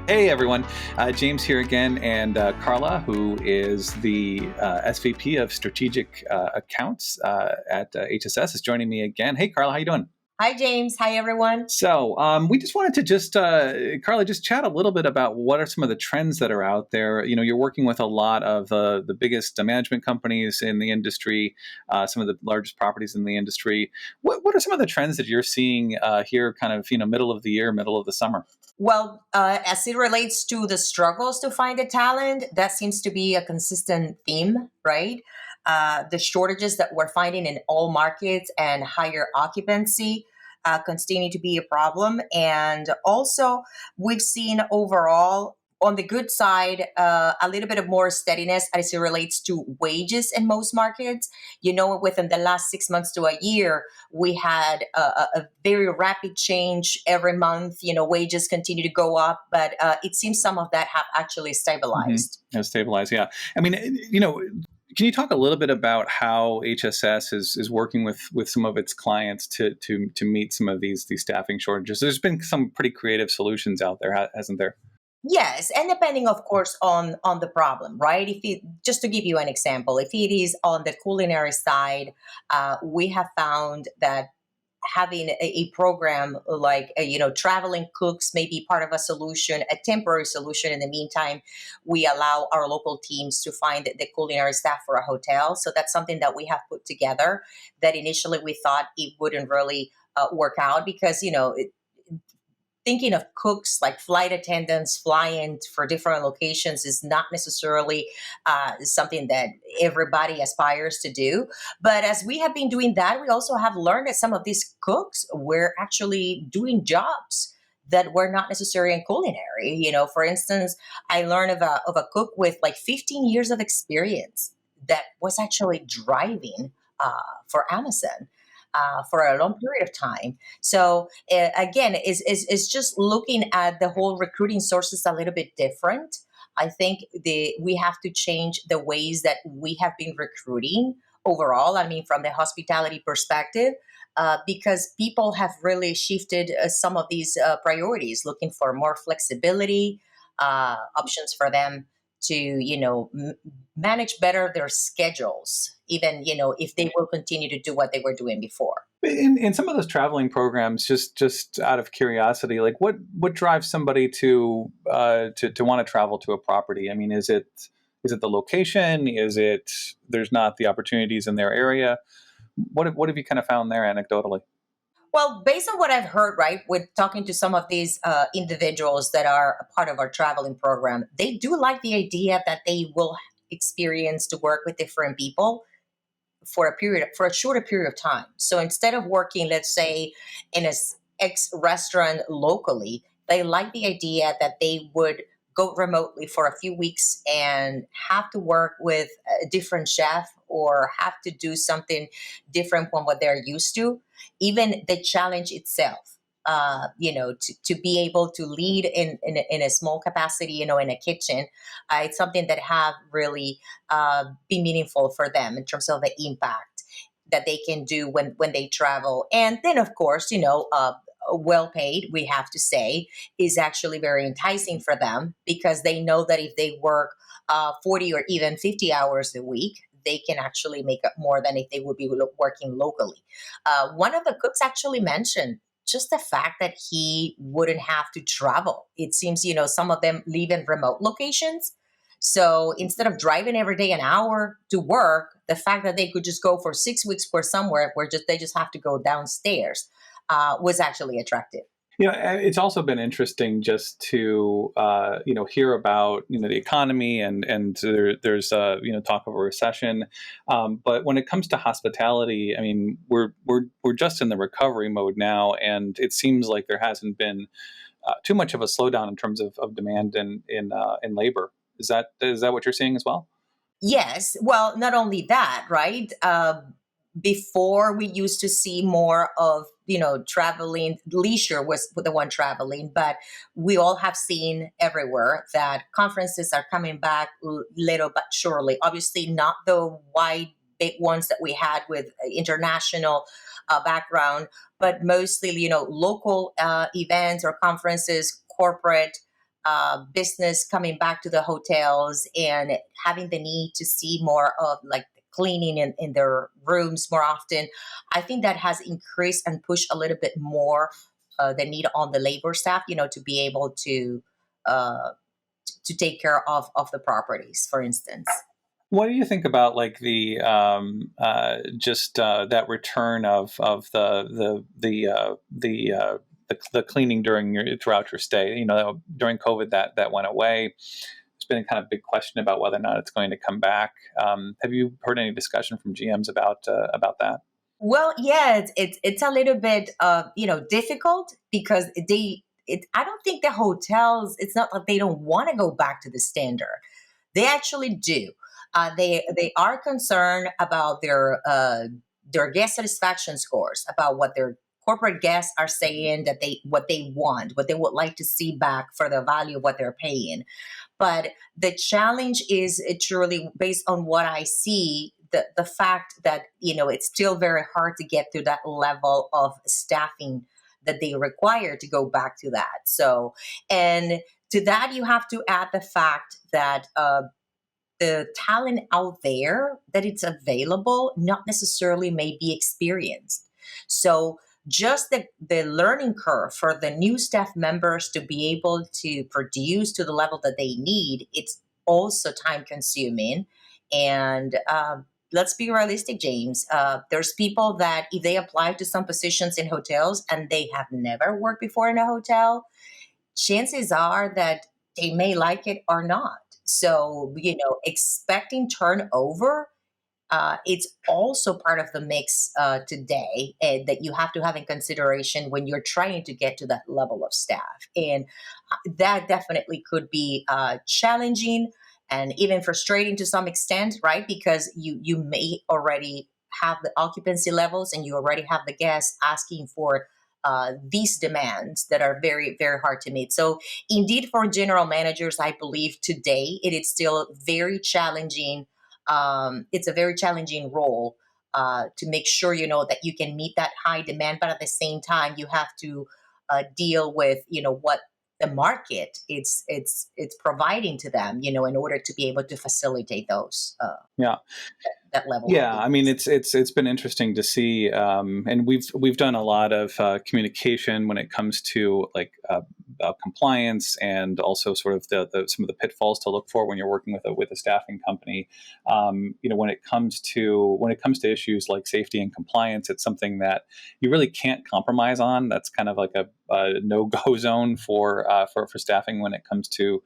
Hey everyone, James here again, and Karla, who is the SVP of Strategic Accounts at HSS, is joining me again. Hey Karla, how you doing? Hi, James. Hi, everyone. So we just wanted to Karla, just chat a little bit about what are some of the trends that are out there. You know, you're working with a lot of the biggest management companies in the industry, some of the largest properties in the industry. What are some of the trends that you're seeing here, kind of, middle of the year, middle of the summer? Well, as it relates to the struggles to find the talent, that seems to be a consistent theme, right? The shortages that we're finding in all markets and higher occupancy continue to be a problem. And also, we've seen overall, on the good side, a little bit of more steadiness as it relates to wages in most markets. You know, within the last 6 months to a year, we had a very rapid change every month. You know, wages continue to go up, but it seems some of that have actually stabilized. Has stabilized, yeah. I mean, can you talk a little bit about how HSS is working with some of its clients to meet some of these staffing shortages? There's been some pretty creative solutions out there, hasn't there? Yes, and depending, of course, on the problem, right? If it, just to give you an example, if it is on the culinary side, we have found that having a program like traveling cooks may be part of a solution, a temporary solution. In the meantime, we allow our local teams to find the culinary staff for a hotel. So that's something that we have put together. That initially we thought it wouldn't really work out because thinking of cooks like flight attendants flying for different locations is not necessarily something that everybody aspires to do. But as we have been doing that, we also have learned that some of these cooks were actually doing jobs that were not necessarily in culinary. You know, for instance, I learned of a cook with like 15 years of experience that was actually driving for Amazon for a long period of time. So again, is just looking at the whole recruiting sources a little bit different. I think we have to change the ways that we have been recruiting overall. I mean, from the hospitality perspective, because people have really shifted some of these priorities, looking for more flexibility, options for them to manage better their schedules, even if they will continue to do what they were doing before. In some of those traveling programs, just out of curiosity, like what drives somebody to want to travel to a property? I mean, is it the location? Is it there's not the opportunities in their area? What have you kind of found there anecdotally? Well, based on what I've heard, right, with talking to some of these individuals that are a part of our traveling program, they do like the idea that they will experience to work with different people for a shorter period of time. So instead of working, let's say, in a X restaurant locally, they like the idea that they would go remotely for a few weeks and have to work with a different chef or have to do something different from what they're used to. Even the challenge itself, to be able to lead in a small capacity, in a kitchen, it's something that have really be meaningful for them in terms of the impact that they can do when they travel. And then, of course, well paid, we have to say, is actually very enticing for them because they know that if they work 40 or even 50 hours a week, they can actually make up more than if they would be working locally. One of the cooks actually mentioned just the fact that he wouldn't have to travel. It seems, some of them live in remote locations. So instead of driving every day an hour to work, the fact that they could just go for 6 weeks for somewhere where they just have to go downstairs was actually attractive. It's also been interesting just to hear about the economy and there's talk of a recession, but when it comes to hospitality, I mean we're just in the recovery mode now, and it seems like there hasn't been too much of a slowdown in terms of demand in labor. Is that what you're seeing as well? Yes. Well, not only that, right? Before we used to see more of, traveling, leisure was the one traveling, but we all have seen everywhere that conferences are coming back little but surely. Obviously, not the wide, big ones that we had with international background, but mostly, local events or conferences, corporate. business coming back to the hotels and having the need to see more of like cleaning in their rooms more often, I think that has increased and pushed a little bit more the need on the labor staff, to be able uh, to take care of the properties, for instance. What do you think about like the just that return of the cleaning throughout your stay? During COVID, that went away. There's been a kind of big question about whether or not it's going to come back. Have you heard any discussion from GMs about that? Well, yeah, it's a little bit difficult because I don't think the hotels. It's not that they don't want to go back to the standard. They actually do. They are concerned about their guest satisfaction scores, about what their corporate guests are saying that what they want, what they would like to see back for the value of what they're paying. But the challenge is truly based on what I see. The fact that it's still very hard to get to that level of staffing that they require to go back to that. So, and to that you have to add the fact that the talent out there that it's available not necessarily may be experienced. So just the learning curve for the new staff members to be able to produce to the level that they need, it's also time consuming. And let's be realistic, James. There's people that if they apply to some positions in hotels and they have never worked before in a hotel, chances are that they may like it or not. So, expecting turnover, it's also part of the mix today that you have to have in consideration when you're trying to get to that level of staff. And that definitely could be challenging and even frustrating to some extent, right? Because you may already have the occupancy levels and you already have the guests asking for these demands that are very, very hard to meet. So, indeed, for general managers, I believe today it is still very challenging. It's a very challenging role to make sure that you can meet that high demand, but at the same time, you have to deal with what the market it's providing to them, in order to be able to facilitate those Yeah. that level of Yeah, I mean, business. it's been interesting to see, and we've done a lot of communication when it comes to like compliance and also sort of the some of the pitfalls to look for when you're working with a staffing company. When it comes to issues like safety and compliance, it's something that you really can't compromise on. That's kind of like a no go zone for staffing when it comes to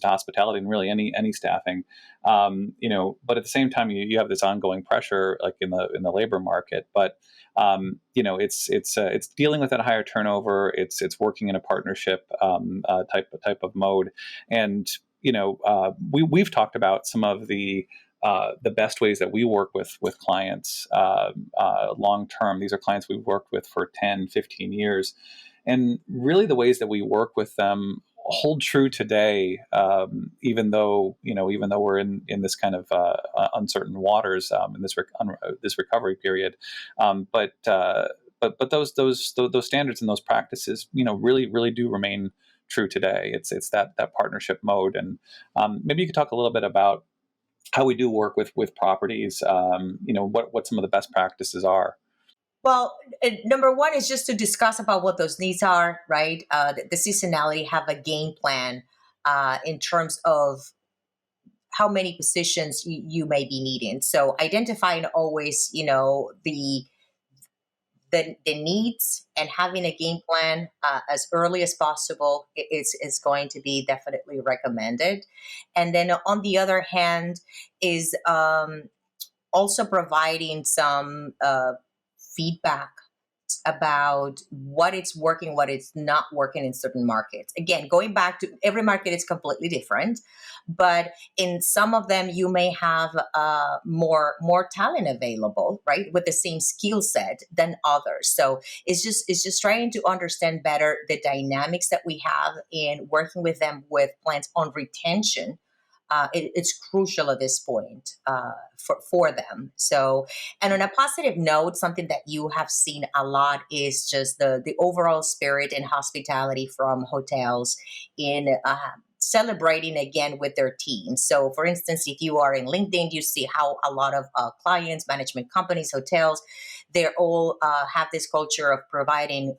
hospitality and really any staffing. But at the same time, you have this ongoing pressure, like in the labor market. But it's dealing with that higher turnover. It's working in a partnership type of mode, and we've talked about some of the best ways that we work with clients long term. These are clients we've worked with for 10, 15 years. And really, the ways that we work with them hold true today, even though we're in this kind of uncertain waters in this recovery period. But those standards and those practices, really do remain true today. It's that partnership mode, and maybe you could talk a little bit about how we do work with properties. What some of the best practices are. Well, number one is just to discuss about what those needs are, right? The seasonality, have a game plan in terms of how many positions you may be needing. So identifying always, the needs and having a game plan as early as possible is going to be definitely recommended. And then on the other hand is also providing some feedback about what it's working, what it's not working in certain markets. Again, going back to every market is completely different, but in some of them you may have more talent available, right, with the same skill set than others. So it's just trying to understand better the dynamics that we have in working with them with plans on retention it's crucial at this point for them. So, and on a positive note, something that you have seen a lot is just the overall spirit and hospitality from hotels in celebrating again with their teams. So, for instance, if you are in LinkedIn, you see how a lot of clients, management companies, hotels, they're all have this culture of providing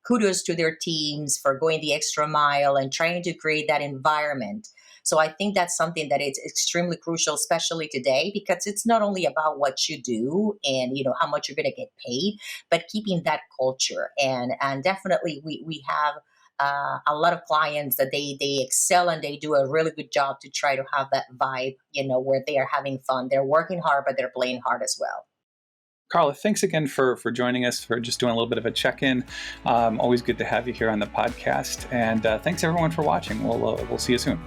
kudos to their teams for going the extra mile and trying to create that environment. So I think that's something that is extremely crucial, especially today, because it's not only about what you do and how much you're going to get paid, but keeping that culture. And definitely we have a lot of clients that they excel and they do a really good job to try to have that vibe, where they are having fun. They're working hard, but they're playing hard as well. Karla, thanks again for joining us, for just doing a little bit of a check-in. Always good to have you here on the podcast. And thanks everyone for watching. We'll see you soon.